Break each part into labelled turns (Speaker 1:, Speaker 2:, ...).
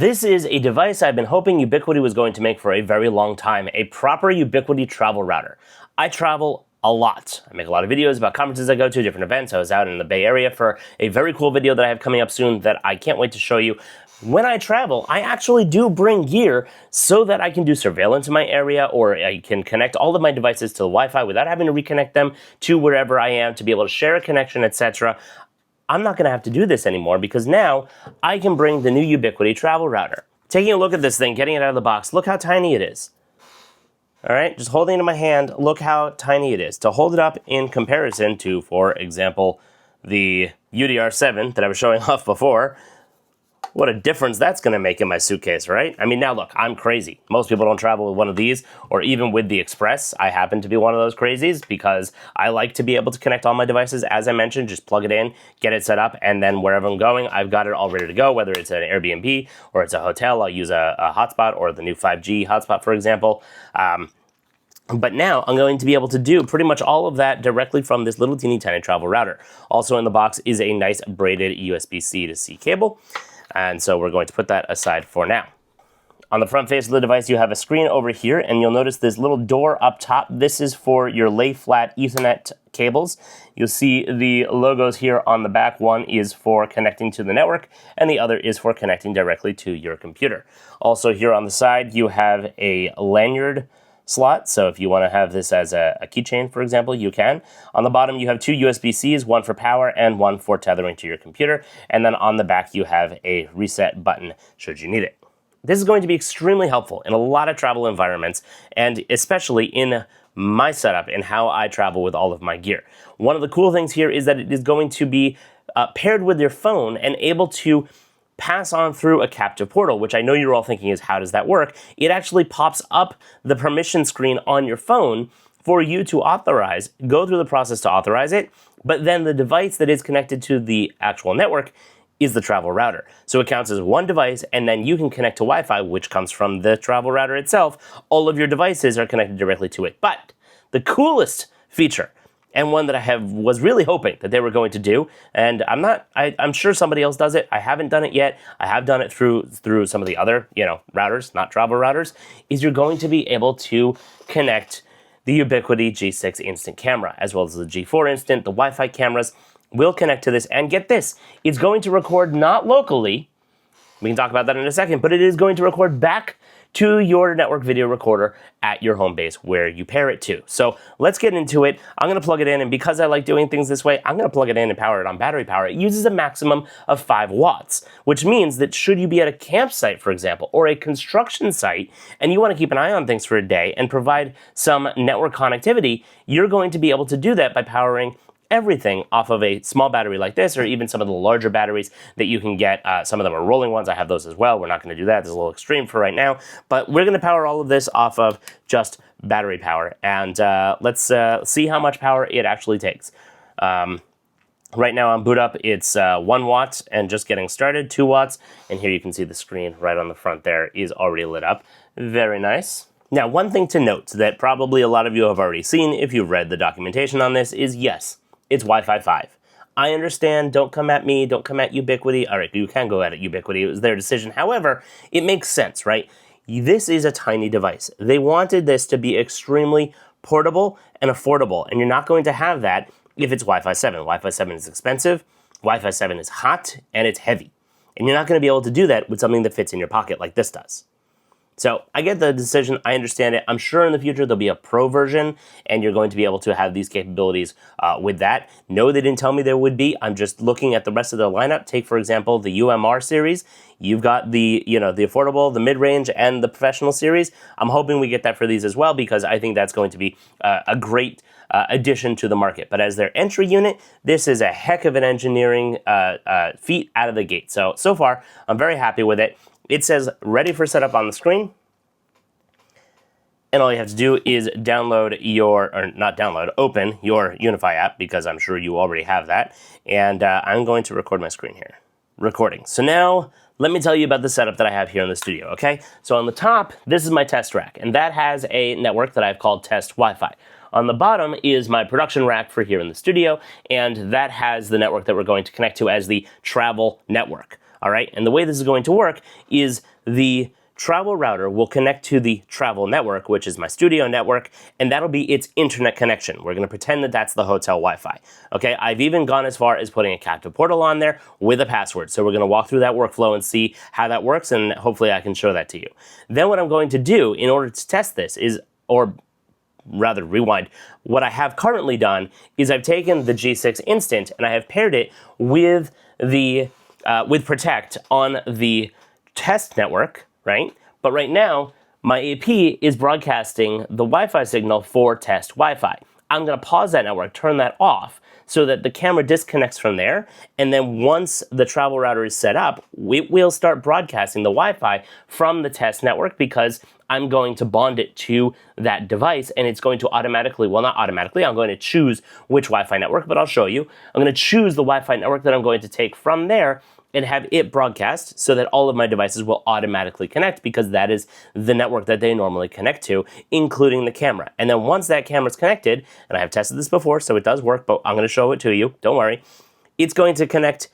Speaker 1: This is a device I've been hoping Ubiquiti was going to make for a very long time, a proper Ubiquiti Travel Router. I travel a lot. I make a lot of videos about conferences I go to, different events. I was out in the Bay Area for a very cool video that I have coming up soon that I can't wait to show you. When I travel, I actually do bring gear so that I can do surveillance in my area, or I can connect all of my devices to the Wi-Fi without having to reconnect them to wherever I am to be able to share a connection, etc. I'm not going to have to do this anymore because now I can bring the new Ubiquiti Travel Router. Taking a look at this thing, getting it out of the box, look how tiny it is. All right, just holding it in my hand, look how tiny it is. To hold it up in comparison to, for example, the UDR7 that I was showing off before, what a difference that's going to make in my suitcase, right? I mean, now look, I'm crazy. Most people don't travel with one of these, or even with the Express. I happen to be one of those crazies because I like to be able to connect all my devices. As I mentioned, just plug it in, get it set up, and then wherever I'm going, I've got it all ready to go, whether it's an Airbnb or it's a hotel. I'll use a hotspot or the new 5G hotspot, for example. But now I'm going to be able to do pretty much all of that directly from this little teeny tiny travel router. Also in the box is a nice braided USB-C to C cable. And so we're going to put that aside for now. On the front face of the device, you have a screen over here, and you'll notice this little door up top. This is for your lay flat Ethernet cables. You'll see the logos here on the back. One is for connecting to the network, and the other is for connecting directly to your computer. Also here on the side, you have a lanyard slot, so if you want to have this as a keychain, for example, you can. On the bottom, you have two USB-Cs, one for power and one for tethering to your computer, and then on the back, you have a reset button should you need it. This is going to be extremely helpful in a lot of travel environments, and especially in my setup and how I travel with all of my gear. One of the cool things here is that it is going to be paired with your phone and able to pass on through a captive portal, which I know you're all thinking is, how does that work? It actually pops up the permission screen on your phone for you to authorize, go through the process to authorize it, but then the device that is connected to the actual network is the travel router. So it counts as one device, and then you can connect to Wi-Fi, which comes from the travel router itself. All of your devices are connected directly to it. But the coolest feature, and one that I was really hoping that they were going to do, and I'm sure somebody else does it. I haven't done it yet. I have done it through some of the other, routers, not travel routers, is you're going to be able to connect the Ubiquiti G6 Instant camera, as well as the G4 Instant. The Wi-Fi cameras will connect to this, and get this, it's going to record not locally, we can talk about that in a second, but it is going to record back to your network video recorder at your home base where you pair it to. So let's get into it. I'm gonna plug it in, and because I like doing things this way, I'm gonna plug it in and power it on battery power. It uses a maximum of 5 watts, which means that should you be at a campsite, for example, or a construction site, and you wanna keep an eye on things for a day and provide some network connectivity, you're going to be able to do that by powering everything off of a small battery like this, or even some of the larger batteries that you can get. Some of them are rolling ones. I have those as well. We're not going to do that. This is a little extreme for right now, but we're going to power all of this off of just battery power, and let's see how much power it actually takes. Right now on boot up, it's 1 watt and just getting started, 2 watts, and here you can see the screen right on the front there is already lit up. Very nice. Now, one thing to note that probably a lot of you have already seen if you've read the documentation on this is, yes, it's Wi-Fi 5. I understand, don't come at me, don't come at Ubiquiti. All right, you can go at it, Ubiquiti, it was their decision. However, it makes sense, right? This is a tiny device. They wanted this to be extremely portable and affordable, and you're not going to have that if it's Wi-Fi 7. Wi-Fi 7 is expensive, Wi-Fi 7 is hot, and it's heavy. And you're not going to be able to do that with something that fits in your pocket like this does. So I get the decision, I understand it. I'm sure in the future there'll be a pro version and you're going to be able to have these capabilities with that. No, they didn't tell me there would be. I'm just looking at the rest of their lineup. Take, for example, the UMR series. You've got the affordable, the mid-range, and the professional series. I'm hoping we get that for these as well, because I think that's going to be a great addition to the market. But as their entry unit, this is a heck of an engineering feat out of the gate. So far, I'm very happy with it. It says ready for setup on the screen. And all you have to do is open your UniFi app, because I'm sure you already have that. And I'm going to record my screen here. Recording. So now, let me tell you about the setup that I have here in the studio, okay? So on the top, this is my test rack, and that has a network that I've called Test Wi-Fi. On the bottom is my production rack for here in the studio, and that has the network that we're going to connect to as the travel network. All right, and the way this is going to work is the travel router will connect to the travel network, which is my studio network, and that'll be its internet connection. We're going to pretend that that's the hotel Wi-Fi. Okay, I've even gone as far as putting a captive portal on there with a password. So we're going to walk through that workflow and see how that works, and hopefully I can show that to you. Then what I'm going to do in order to test this is, or rather rewind, what I have currently done is I've taken the G6 Instant and I have paired it with the with Protect on the test network, right? But right now, my AP is broadcasting the Wi-Fi signal for test Wi-Fi. I'm going to pause that network, turn that off, so that the camera disconnects from there, and then once the travel router is set up, it will start broadcasting the Wi-Fi from the test network because I'm going to bond it to that device, and it's going to automatically, well, not automatically, I'm going to choose which Wi-Fi network, but I'll show you. I'm going to choose the Wi-Fi network that I'm going to take from there and have it broadcast so that all of my devices will automatically connect because that is the network that they normally connect to, including the camera. And then once that camera's connected, and I have tested this before, so it does work, but I'm going to show it to you, don't worry, it's going to connect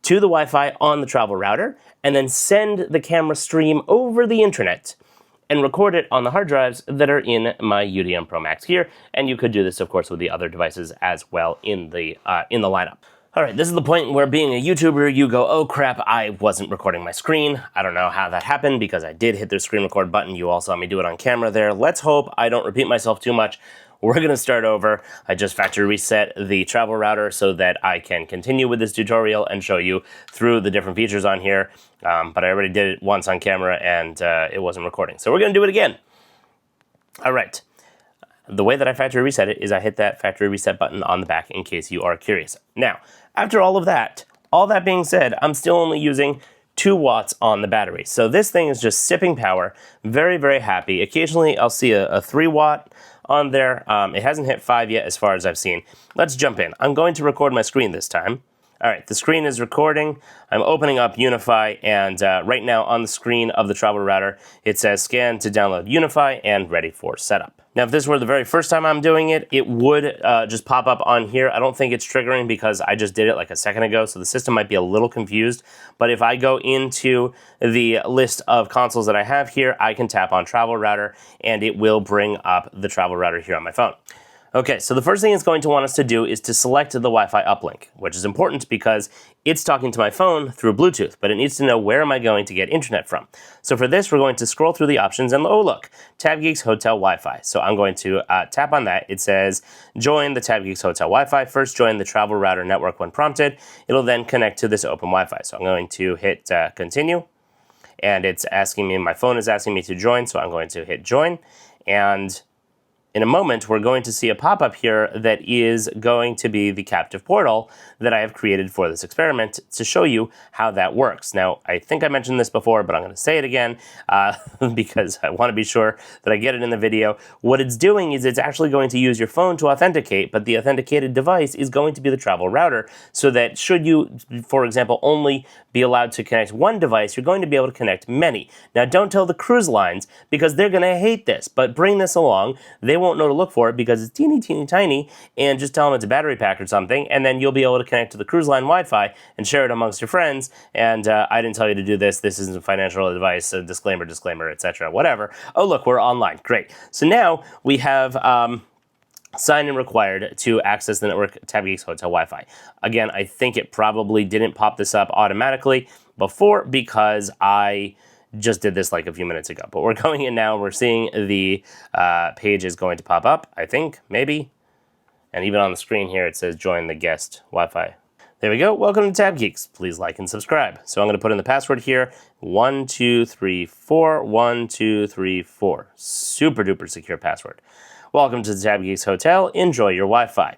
Speaker 1: to the Wi-Fi on the travel router and then send the camera stream over the internet and record it on the hard drives that are in my UDM Pro Max here. And you could do this, of course, with the other devices as well in the lineup. All right, this is the point where being a YouTuber, you go, oh crap, I wasn't recording my screen. I don't know how that happened because I did hit the screen record button. You all saw me do it on camera there. Let's hope I don't repeat myself too much. We're gonna start over. I just factory reset the travel router so that I can continue with this tutorial and show you through the different features on here. But I already did it once on camera and it wasn't recording. So we're gonna do it again. All right. The way that I factory reset it is I hit that factory reset button on the back in case you are curious. Now, after all that being said, I'm still only using 2 watts on the battery. So this thing is just sipping power. Very, very happy. Occasionally I'll see a 3 watt on there. It hasn't hit 5 yet as far as I've seen. Let's jump in. I'm going to record my screen this time. All right, the screen is recording. I'm opening up UniFi, and right now on the screen of the travel router, it says scan to download UniFi and ready for setup. Now, if this were the very first time I'm doing it, it would just pop up on here. I don't think it's triggering because I just did it like a second ago, so the system might be a little confused. But if I go into the list of consoles that I have here, I can tap on travel router, and it will bring up the travel router here on my phone. Okay, so the first thing it's going to want us to do is to select the Wi-Fi uplink, which is important because it's talking to my phone through Bluetooth, but it needs to know where am I going to get internet from. So for this, we're going to scroll through the options and oh look, TabGeeks Hotel Wi-Fi. So I'm going to tap on that. It says join the TabGeeks Hotel Wi-Fi. First join the travel router network when prompted. It'll then connect to this open Wi-Fi. So I'm going to hit continue, and it's asking me, my phone is asking me to join, so I'm going to hit join, and in a moment, we're going to see a pop-up here that is going to be the captive portal that I have created for this experiment to show you how that works. Now, I think I mentioned this before, but I'm going to say it again because I want to be sure that I get it in the video. What it's doing is it's actually going to use your phone to authenticate, but the authenticated device is going to be the travel router, so that should you, for example, only be allowed to connect one device, you're going to be able to connect many. Now, don't tell the cruise lines because they're going to hate this, but bring this along. They won't know to look for it because it's teeny, teeny, tiny, and just tell them it's a battery pack or something, and then you'll be able to connect to the cruise line Wi-Fi and share it amongst your friends. And I didn't tell you to do this. This isn't financial advice, disclaimer, etc., whatever. Oh, look, we're online. Great. So now we have sign-in required to access the network TabGeeks Hotel Wi-Fi. Again, I think it probably didn't pop this up automatically before because I just did this like a few minutes ago. But we're going in now. We're seeing the page is going to pop up, I think, maybe. And even on the screen here, it says join the guest Wi-Fi. There we go. Welcome to TabGeeks. Please like and subscribe. So I'm going to put in the password here. 1234 1234. Super duper secure password. Welcome to the TabGeeks Hotel. Enjoy your Wi-Fi.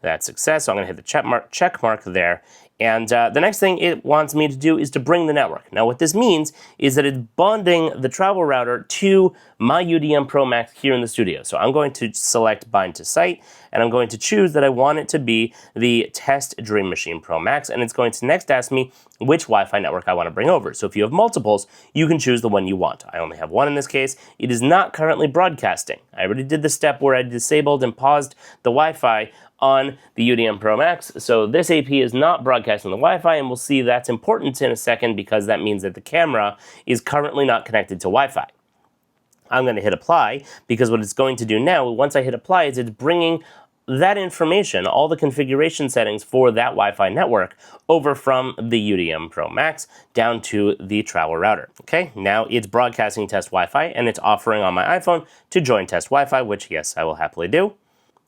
Speaker 1: That's success. So I'm going to hit the check mark there. And the next thing it wants me to do is to bring the network. Now what this means is that it's bonding the travel router to my UDM Pro Max here in the studio. So I'm going to select bind to site, and I'm going to choose that I want it to be the Test Dream Machine Pro Max, and it's going to next ask me which Wi-Fi network I want to bring over. So if you have multiples, you can choose the one you want. I only have one in this case. It is not currently broadcasting. I already did the step where I disabled and paused the Wi-Fi on the UDM Pro Max. So this AP is not broadcasting the Wi-Fi, and we'll see that's important in a second because that means that the camera is currently not connected to Wi-Fi. I'm going to hit apply because what it's going to do now, once I hit apply, is it's bringing that information, all the configuration settings for that Wi-Fi network, over from the UDM Pro Max down to the travel router. Okay, now it's broadcasting test Wi-Fi and it's offering on my iPhone to join test Wi-Fi, which yes, I will happily do.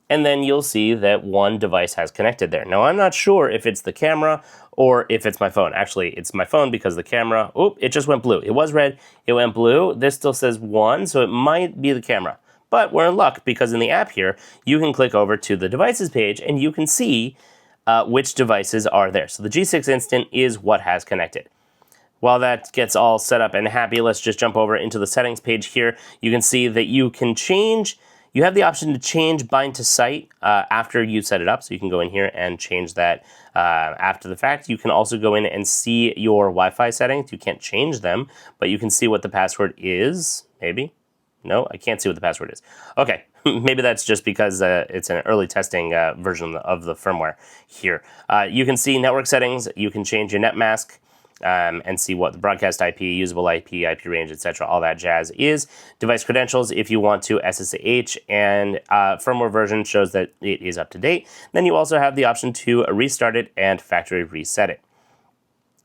Speaker 1: And then you'll see that one device has connected there. Now, I'm not sure if it's the camera or if it's my phone. Actually, it's my phone because the camera, it just went blue. It was red, it went blue. This still says 1, so it might be the camera. But we're in luck because in the app here, you can click over to the devices page and you can see which devices are there. So the G6 Instant is what has connected. While that gets all set up and happy, let's just jump over into the settings page here. You can see that you can change. You have the option to change bind to site after you set it up, so you can go in here and change that after the fact. You can also go in and see your Wi-Fi settings. You can't change them, but you can see what the password is, maybe. No, I can't see what the password is. Okay, maybe that's just because it's an early testing version of the firmware here. You can see network settings. You can change your net mask. And see what the broadcast IP, usable IP, IP range, etc., all that jazz is. Device credentials, if you want to SSH, and firmware version shows that it is up to date. Then you also have the option to restart it and factory reset it.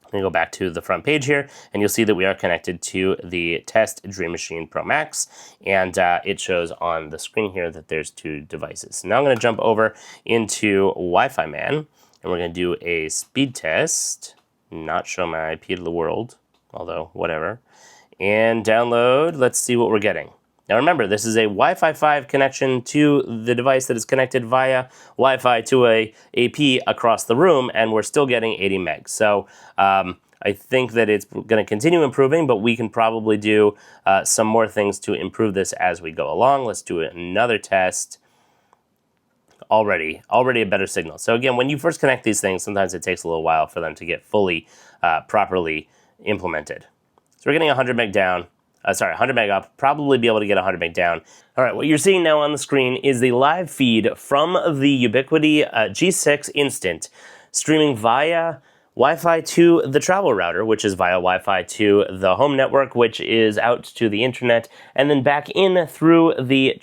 Speaker 1: I'm going to go back to the front page here, and you'll see that we are connected to the test Dream Machine Pro Max, and it shows on the screen here that there's 2 devices. So now I'm going to jump over into Wi-Fi Man, and we're going to do a speed test. Not show my IP to the world, although whatever, and download. Let's see what we're getting. Now remember, this is a Wi-Fi 5 connection to the device that is connected via Wi-Fi to a AP across the room, and we're still getting 80 megs. So I think that it's going to continue improving, but we can probably do some more things to improve this as we go along. Let's do another test. Already a better signal. So again, when you first connect these things, sometimes it takes a little while for them to get fully, properly implemented. So we're getting 100 meg down, 100 meg up, probably be able to get 100 meg down. All right, what you're seeing now on the screen is the live feed from the Ubiquiti G6 Instant, streaming via Wi-Fi to the travel router, which is via Wi-Fi to the home network, which is out to the internet, and then back in through the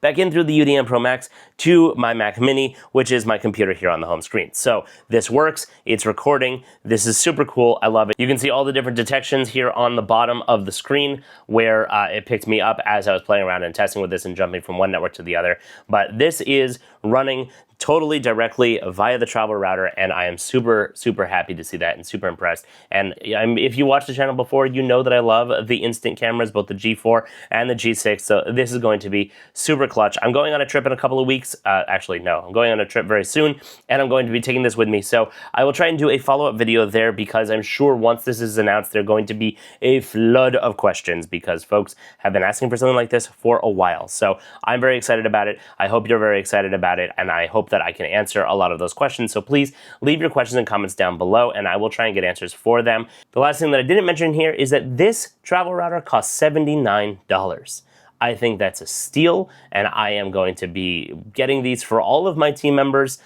Speaker 1: back in through the UDM Pro Max to my Mac Mini, which is my computer here on the home screen. So this works, it's recording, this is super cool, I love it. You can see all the different detections here on the bottom of the screen where it picked me up as I was playing around and testing with this and jumping from one network to the other. But this is running totally directly via the travel router, and I am super, super happy to see that and super impressed. And if you watched the channel before, you know that I love the instant cameras, both the G4 and the G6, so this is going to be super clutch. I'm going on a trip in a couple of weeks. Actually, no, I'm going on a trip very soon, and I'm going to be taking this with me, so I will try and do a follow-up video there because I'm sure once this is announced, there are going to be a flood of questions because folks have been asking for something like this for a while. So I'm very excited about it. I hope you're very excited about it, and I hope that I can answer a lot of those questions. So please leave your questions and comments down below, and I will try and get answers for them. The last thing that I didn't mention here is that this travel router costs $79. I think that's a steal, and I am going to be getting these for all of my team members,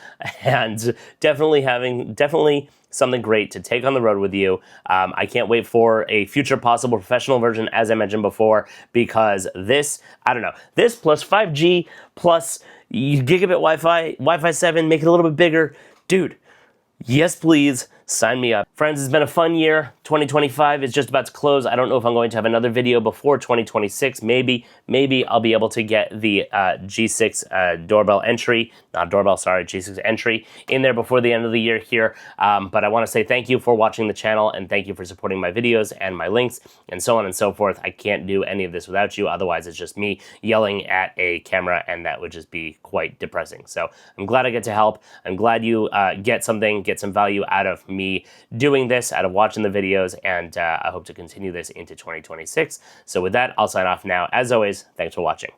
Speaker 1: and definitely something great to take on the road with you. I can't wait for a future possible professional version, as I mentioned before, because this plus 5G plus gigabit Wi-Fi 7, make it a little bit bigger. Dude, yes please, sign me up. Friends, it's been a fun year. 2025 is just about to close. I don't know if I'm going to have another video before 2026. Maybe I'll be able to get the G6 G6 entry in there before the end of the year here. But I want to say thank you for watching the channel, and thank you for supporting my videos and my links and so on and so forth. I can't do any of this without you. Otherwise, it's just me yelling at a camera, and that would just be quite depressing. So I'm glad I get to help. I'm glad you get some value out of me doing this, out of watching the videos, and I hope to continue this into 2026. So with that, I'll sign off now. As always, thanks for watching.